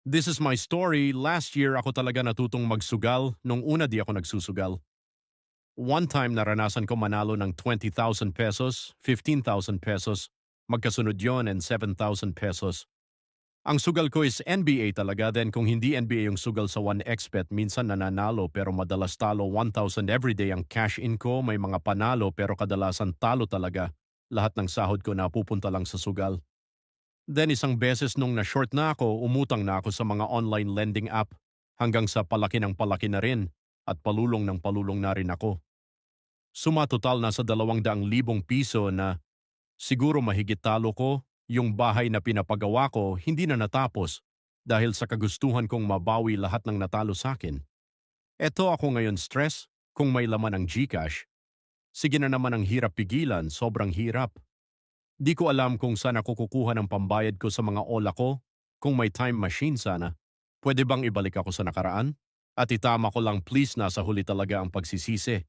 This is my story. Last year ako talaga natutong magsugal. Nung una di ako nagsusugal. One time naranasan ko manalo ng 20,000 pesos, 15,000 pesos, magkasunod yon and 7,000 pesos. Ang sugal ko is NBA talaga, then kung hindi NBA yung sugal sa 1xbet, minsan nananalo pero madalas talo 1,000 everyday ang cash in ko, may mga panalo pero kadalasan talo talaga. Lahat ng sahod ko napupunta lang sa sugal. Then isang beses nung na-short na ako, umutang na ako sa mga online lending app hanggang sa palaki ng palaki na rin at palulong ng palulong na rin ako. Sumatotal na sa 200,000 piso na siguro mahigit talo ko, yung bahay na pinapagawa ko hindi na natapos dahil sa kagustuhan kong mabawi lahat ng natalo sa akin. Eto ako ngayon stress kung may laman ang GCash. Sige na naman ang hirap pigilan, sobrang hirap. Di ko alam kung saan ako kukuha ng pambayad ko sa mga ola ko. Kung may time machine sana, pwede bang ibalik ako sa nakaraan? At itama ko lang please, nasa huli talaga ang pagsisisi.